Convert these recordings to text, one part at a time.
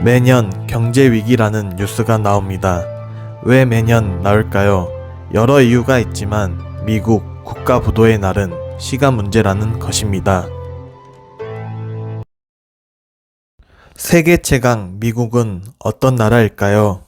매년 경제 위기라는 뉴스가 나옵니다. 왜 매년 나올까요? 여러 이유가 있지만 미국 국가부도의 날은 시간 문제라는 것입니다. 세계 최강 미국은 어떤 나라일까요?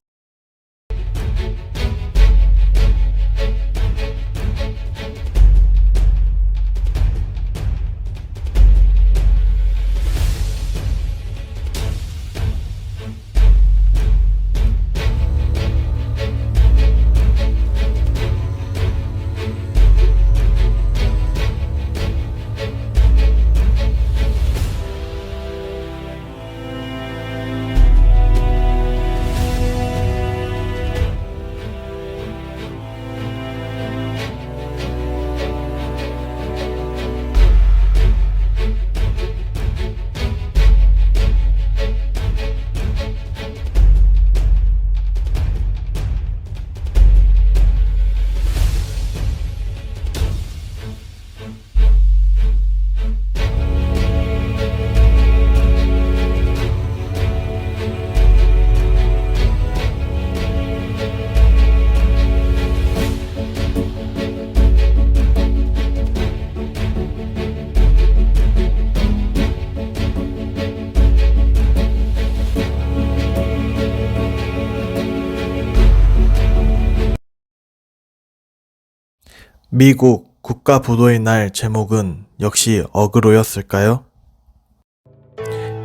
미국 국가부도의 날 제목은 역시 어그로였을까요?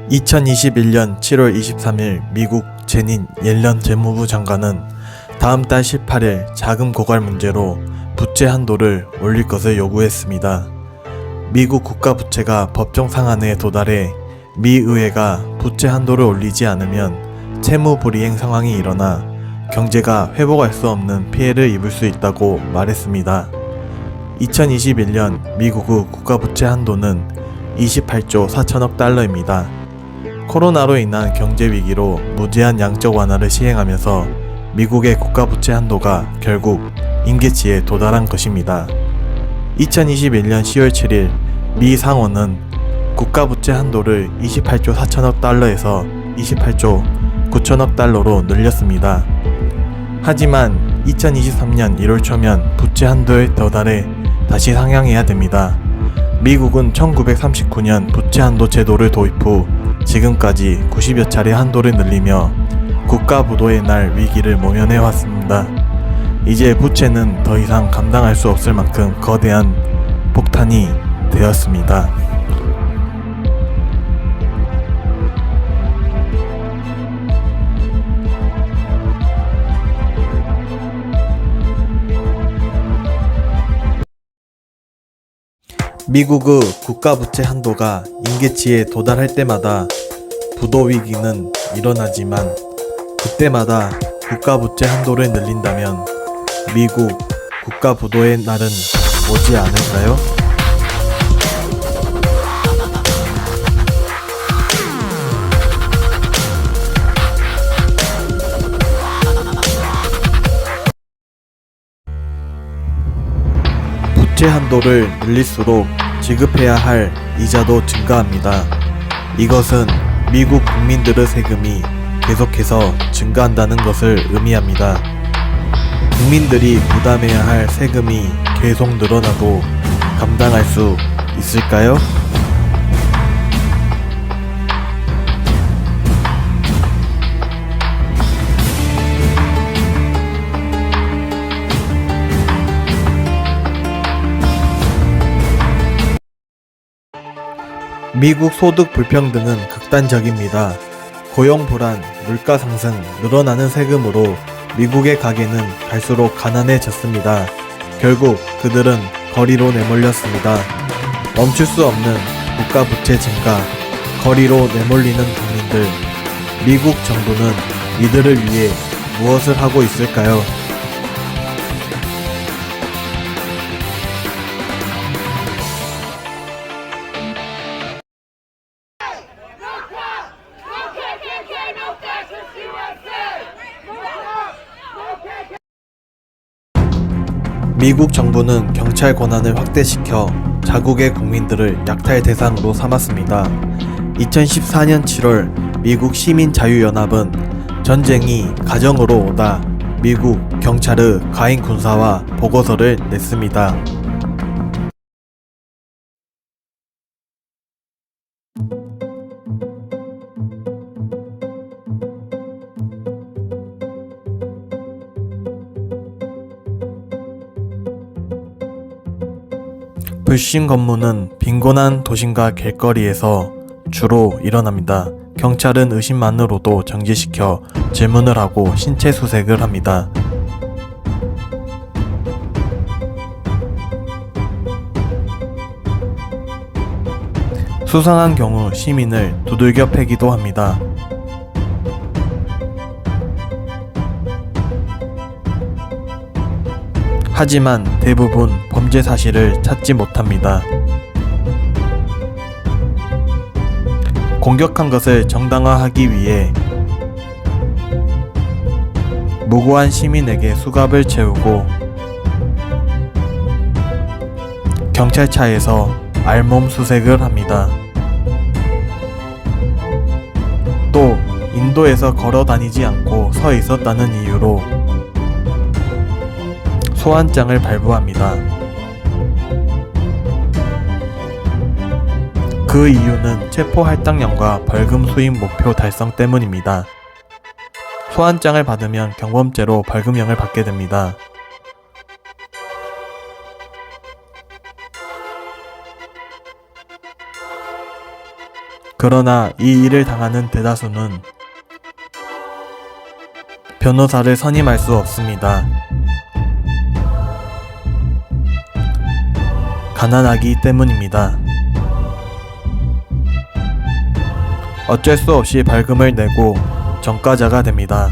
2021년 7월 23일 미국 제닛 옐런 재무부 장관은 다음 달 18일 자금 고갈 문제로 부채 한도를 올릴 것을 요구했습니다. 미국 국가부채가 법정 상한에 도달해 미 의회가 부채 한도를 올리지 않으면 채무 불이행 상황이 일어나 경제가 회복할 수 없는 피해를 입을 수 있다고 말했습니다. 2021년 미국의 국가부채 한도는 28조 4천억 달러입니다. 코로나로 인한 경제위기로 무제한 양적 완화를 시행하면서 미국의 국가부채 한도가 결국 임계치에 도달한 것입니다. 2021년 10월 7일 미 상원은 국가부채 한도를 28조 4천억 달러에서 28조 9천억 달러로 늘렸습니다. 하지만 2023년 1월 초면 부채 한도에 도달해 다시 상향해야 됩니다. 미국은 1939년 부채 한도 제도를 도입 후 지금까지 90여 차례 한도를 늘리며 국가부도의 날 위기를 모면해 왔습니다. 이제 부채는 더 이상 감당할 수 없을 만큼 거대한 폭탄이 되었습니다. 미국의 국가부채 한도가 임계치에 도달할 때마다 부도위기는 일어나지만 그때마다 국가부채 한도를 늘린다면 미국 국가부도의 날은 오지 않을까요? 부채 한도를 늘릴수록 지급해야 할 이자도 증가합니다. 이것은 미국 국민들의 세금이 계속해서 증가한다는 것을 의미합니다. 국민들이 부담해야 할 세금이 계속 늘어나도 감당할 수 있을까요? 미국 소득 불평등은 극단적입니다. 고용 불안, 물가 상승, 늘어나는 세금으로 미국의 가계는 갈수록 가난해졌습니다. 결국 그들은 거리로 내몰렸습니다. 멈출 수 없는 국가 부채 증가, 거리로 내몰리는 국민들. 미국 정부는 이들을 위해 무엇을 하고 있을까요? 미국 정부는 경찰 권한을 확대시켜 자국의 국민들을 약탈 대상으로 삼았습니다. 2014년 7월 미국 시민자유연합은 전쟁이 가정으로 오다 미국 경찰의 가인 군사화 보고서를 냈습니다. 불신 검문은 빈곤한 도심과 길거리에서 주로 일어납니다. 경찰은 의심만으로도 정지시켜 질문을 하고 신체 수색을 합니다. 수상한 경우 시민을 두들겨 패기도 합니다. 하지만 대부분 범죄 사실을 찾지 못합니다. 공격한 것을 정당화하기 위해 무고한 시민에게 수갑을 채우고 경찰차에서 알몸 수색을 합니다. 또 인도에서 걸어 다니지 않고 서 있었다는 이유로 소환장을 발부합니다. 그 이유는 체포 할당량과 벌금 수입 목표 달성 때문입니다. 소환장을 받으면 경범죄로 벌금형을 받게 됩니다. 그러나 이 일을 당하는 대다수는 변호사를 선임할 수 없습니다. 가난하기 때문입니다. 어쩔 수 없이 벌금을 내고 전과자가 됩니다.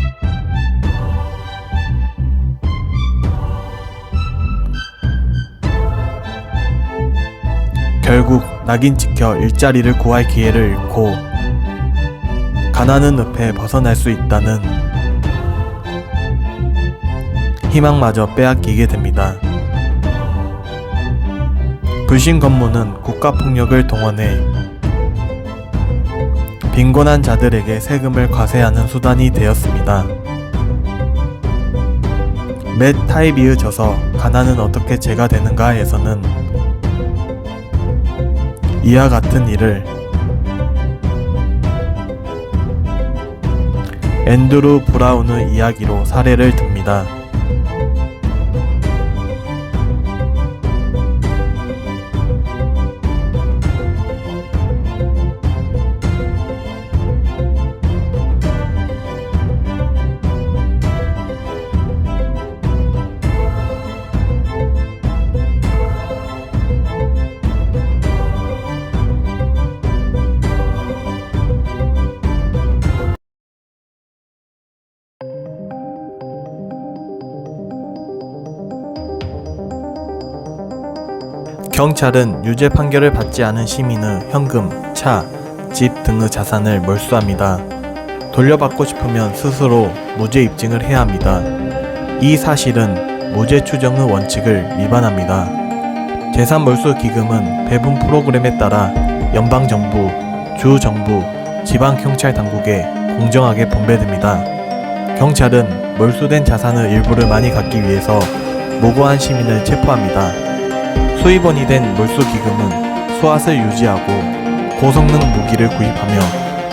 결국 낙인 찍혀 일자리를 구할 기회를 잃고 가난의 늪에 벗어날 수 있다는 희망마저 빼앗기게 됩니다. 불신 검문은 국가폭력을 동원해 빈곤한 자들에게 세금을 과세하는 수단이 되었습니다. 맷 타이비의 저서 가난은 어떻게 죄가 되는가에서는 이와 같은 일을 앤드루 브라운의 이야기로 사례를 듭니다. 경찰은 유죄 판결을 받지 않은 시민의 현금, 차, 집 등의 자산을 몰수합니다. 돌려받고 싶으면 스스로 무죄 입증을 해야 합니다. 이 사실은 무죄 추정의 원칙을 위반합니다. 재산 몰수 기금은 배분 프로그램에 따라 연방정부, 주정부, 지방경찰 당국에 공정하게 분배됩니다. 경찰은 몰수된 자산의 일부를 많이 갖기 위해서 무고한 시민을 체포합니다. 수입원이 된 몰수기금은 수앗을 유지하고 고성능 무기를 구입하며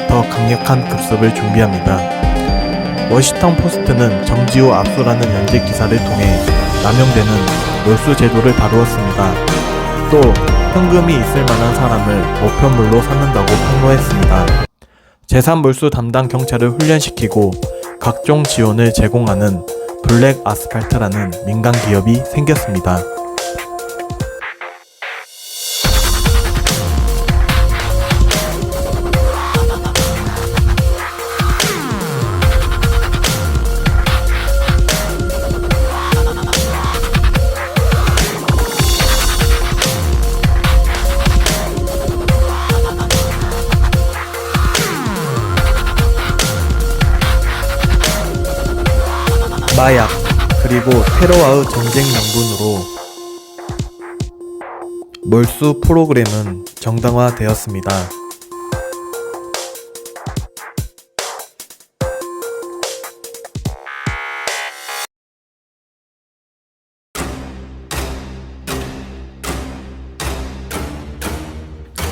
더 강력한 급습을 준비합니다. 워싱턴 포스트는 정지 후 압수라는 연재 기사를 통해 남용되는 몰수 제도를 다루었습니다. 또 현금이 있을 만한 사람을 모편물로 삼는다고 폭로했습니다. 재산 몰수 담당 경찰을 훈련시키고 각종 지원을 제공하는 블랙 아스팔트라는 민간 기업이 생겼습니다. 마약, 그리고 테러와의 전쟁 명분으로 몰수 프로그램은 정당화되었습니다.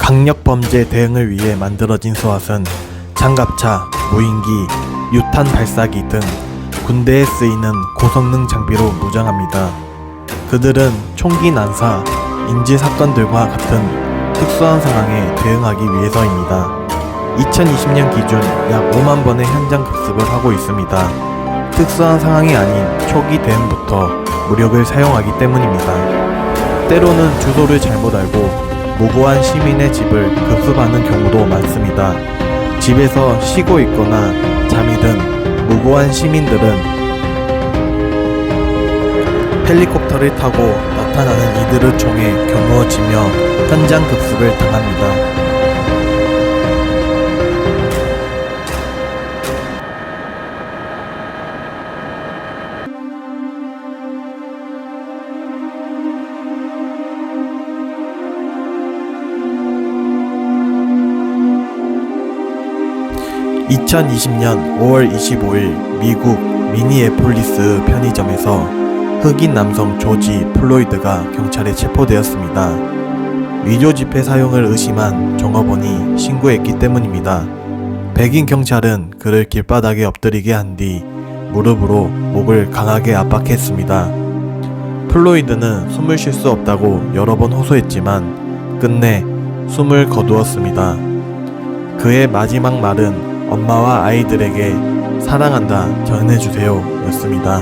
강력범죄 대응을 위해 만들어진 스왓은 장갑차, 무인기, 유탄 발사기 등 군대에 쓰이는 고성능 장비로 무장합니다. 그들은 총기 난사, 인질 사건들과 같은 특수한 상황에 대응하기 위해서입니다. 2020년 기준 약 5만 번의 현장 급습을 하고 있습니다. 특수한 상황이 아닌 초기 대응부터 무력을 사용하기 때문입니다. 때로는 주소를 잘못 알고 무고한 시민의 집을 급습하는 경우도 많습니다. 집에서 쉬고 있거나 잠이 든 무고한 시민들은 헬리콥터를 타고 나타나는 이들을 총에 겨누어지며 현장 급습을 당합니다. 2020년 5월 25일 미국 미니애폴리스 편의점에서 흑인 남성 조지 플로이드가 경찰에 체포되었습니다. 위조 지폐 사용을 의심한 종업원이 신고했기 때문입니다. 백인 경찰은 그를 길바닥에 엎드리게 한 뒤 무릎으로 목을 강하게 압박했습니다. 플로이드는 숨을 쉴 수 없다고 여러 번 호소했지만 끝내 숨을 거두었습니다. 그의 마지막 말은 엄마와 아이들에게 사랑한다 전해주세요 였습니다.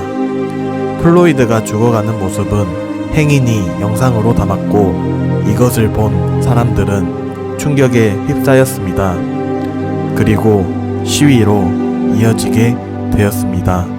플로이드가 죽어가는 모습은 행인이 영상으로 담았고 이것을 본 사람들은 충격에 휩싸였습니다. 그리고 시위로 이어지게 되었습니다.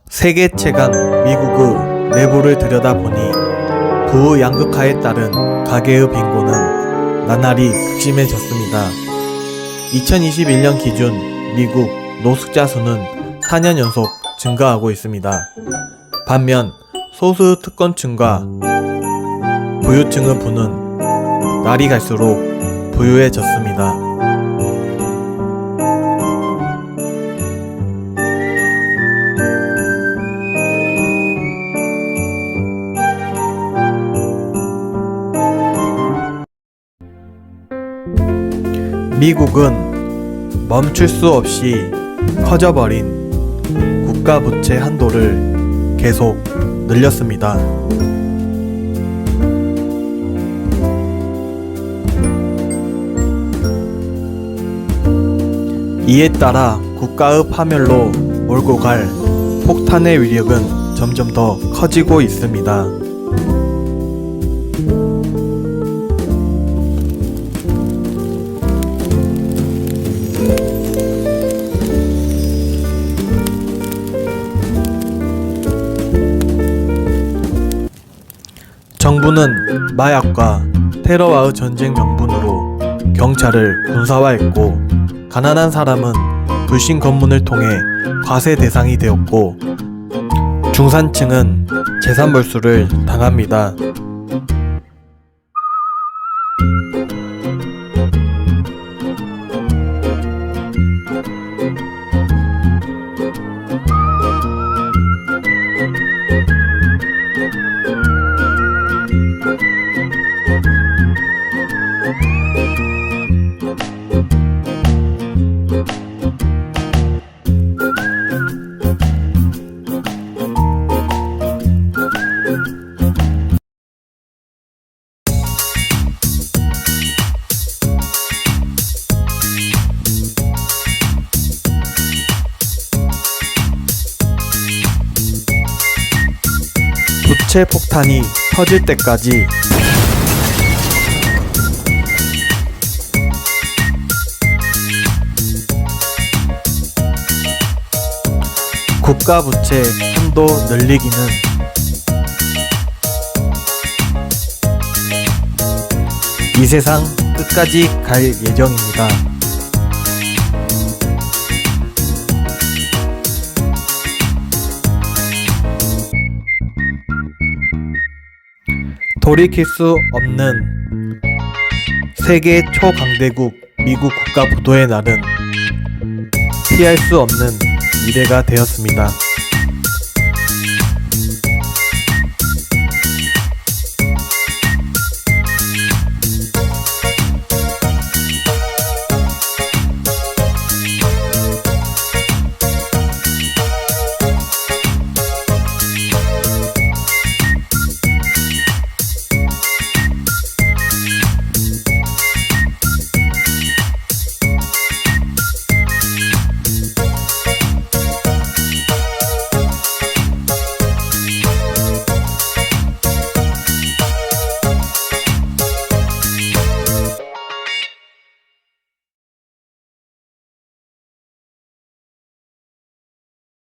세계 최강 미국의 내부를 들여다보니 부의 양극화에 따른 가계의 빈곤은 나날이 극심해졌습니다. 2021년 기준 미국 노숙자 수는 4년 연속 증가하고 있습니다. 반면 소수 특권층과 부유층의 부는 날이 갈수록 부유해졌습니다. 미국은 멈출 수 없이 커져버린 국가 부채 한도를 계속 늘렸습니다. 이에 따라 국가의 파멸로 몰고 갈 폭탄의 위력은 점점 더 커지고 있습니다. 정부는 마약과 테러와의 전쟁 명분으로 경찰을 군사화했고 가난한 사람은 불신 검문을 통해 과세 대상이 되었고 중산층은 재산 몰수를 당합니다. 수체 폭탄이 터질 때까지 국가 부채 한도 늘리기는 이 세상 끝까지 갈 예정입니다. 돌이킬 수 없는 세계 초강대국 미국 국가 부도의 날은 피할 수 없는 미래가 되었습니다.